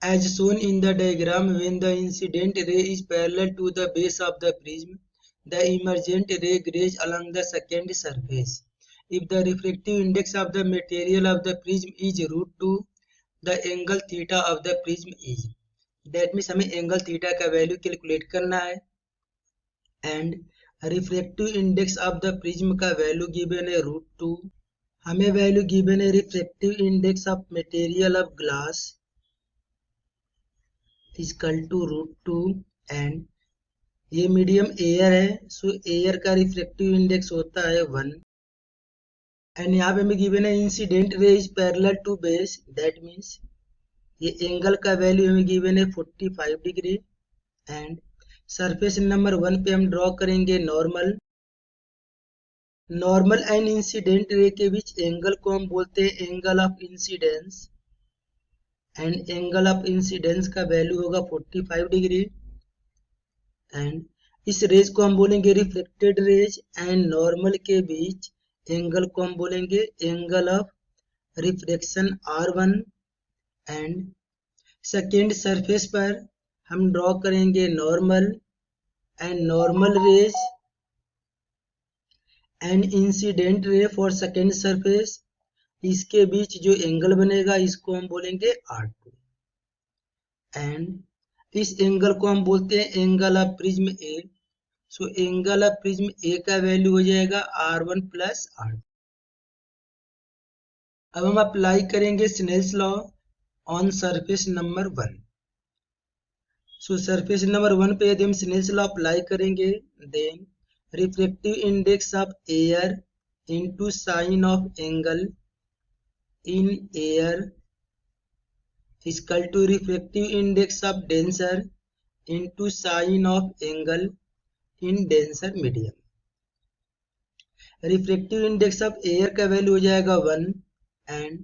As shown in the diagram, when the incident ray is parallel to the base of the prism, the emergent ray graze along the second surface. If the refractive index of the material of the prism is √2, the angle theta of the prism is. That means हमें angle theta का value calculate करना है and refractive index of the prism का value given है √2. हमें value given है refractive index of material of glass is equal to √2 and ये medium air है, सो एयर का रिफ्लेक्टिव इंडेक्स होता है 1 एंड यहाँ पे हमें गिवन है incident ray is parallel to base, that means ये एंगल का वैल्यू हमें गिवन है 45 डिग्री एंड सरफेस नंबर 1 पे हम ड्रॉ करेंगे नॉर्मल. नॉर्मल एंड इंसिडेंट रे के बीच एंगल को हम बोलते हैं angle of incidence and angle of incidence का वैल्यू होगा 45 डिग्री एंड इस रेज को हम बोलेंगे रिफ्लेक्टेड रेज एंड नॉर्मल के बीच एंगल को हम बोलेंगे angle of reflection R1 and second surface पर हम ड्रॉ करेंगे normal and normal rays and incident ray for second surface. इसके बीच जो एंगल बनेगा इसको हम बोलेंगे R2 एंड इस एंगल को हम बोलते हैं angle of prism A. So angle of prism ए का वैल्यू हो जाएगा R1 प्लस R2. अब हम अप्लाई करेंगे Snell's law on surface number 1. So surface number 1 पे यदि हम स्नेल्स लॉ अप्लाई करेंगे then reflective index of air into sine of angle in air is equal to refractive index of denser into sine of angle in denser medium. Refractive index of air का value हो जाएगा 1 and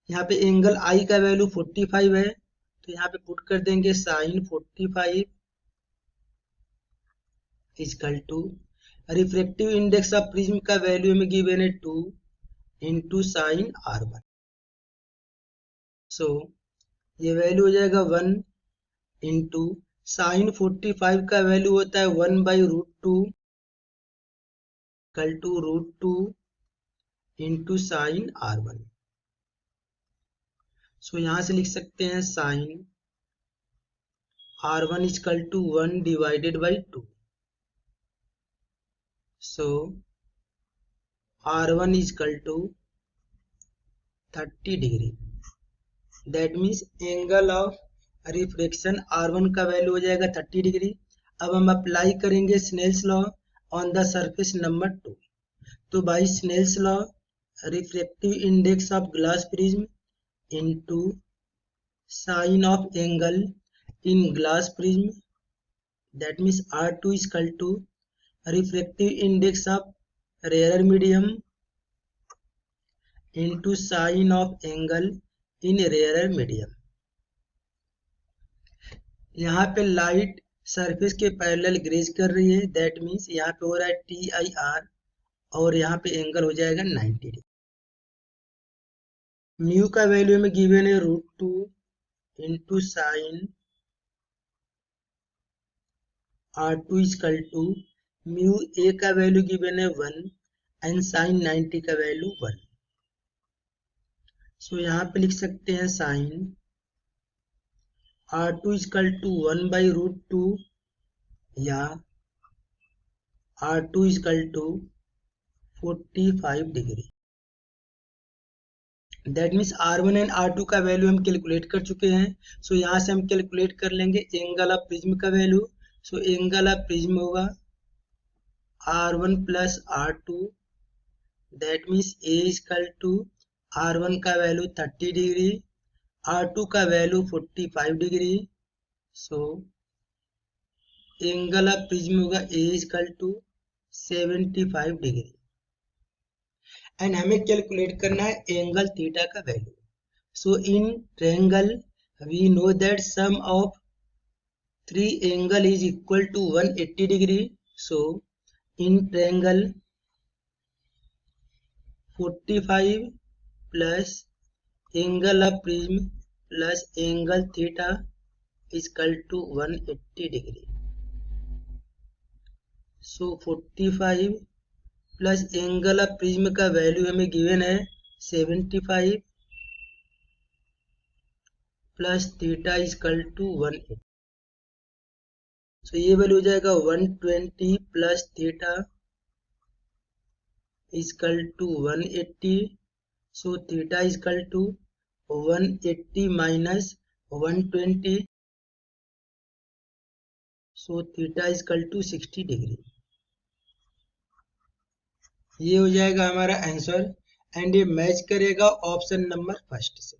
यहाँ पे angle आई का value 45 है, तो यहाँ पे पुट कर देंगे sine 45 is equal to refractive index of prism का वैल्यू में गिवन है 2 इंटू साइन R1. सो ये वैल्यू हो जाएगा 1 इंटू साइन 45 का वैल्यू होता है 1 by √2 equal to √2 into sine R1. So यहां से लिख सकते हैं sine R1 equal to 1 divided by 2. So R1 equal to 30 degree. That means angle of reflection R1 का वैल्यू हो जाएगा 30 डिग्री. अब हम अप्लाई करेंगे Snell's law on the surface number 2. तो by Snell's law reflective index of glass prism into sine of angle in glass prism, that means R2 is equal to reflective index of rare medium into sine of angle in rare medium. यहाँ पे light surface के parallel graze कर रही है, that means यहाँ पे हो रहा है TIR और यहाँ पे एंगल हो जाएगा 90 डिग्री. म्यू का वैल्यू में गिवन है √2 into sine R2 equal to mu A का वैल्यू गिवन है 1 एंड साइन 90 का वैल्यू 1. सो यहाँ पे लिख सकते हैं sign R2 equal to 1 by √2 या R2 equal to 45 degree. That means R1 and R2 का वैल्यू हम कैलकुलेट कर चुके हैं. सो यहाँ से हम कैलकुलेट कर लेंगे एंगल ऑफ प्रिज्म का value. So angle of prism होगा R1 plus R2, that means A equal to R1 का वैल्यू 30 डिग्री, R2 का value 45 degree. So angle of prism होगा A equal to 75 degree and हमें calculate करना है angle theta का value. So in triangle we know that sum of 3 angle is equal to 180 degree. So in triangle 45 plus angle of prism plus angle theta equal to 180 degree. So 45 plus angle of prism का value हमें given है 75 plus theta equal to 180। So ये value हो जाएगा 120 plus theta equal to 180। So theta equal to 180 minus 120। So theta equal to 60 degree. ये हो जाएगा हमारा आंसर एंड ये मैच करेगा ऑप्शन नंबर फर्स्ट से।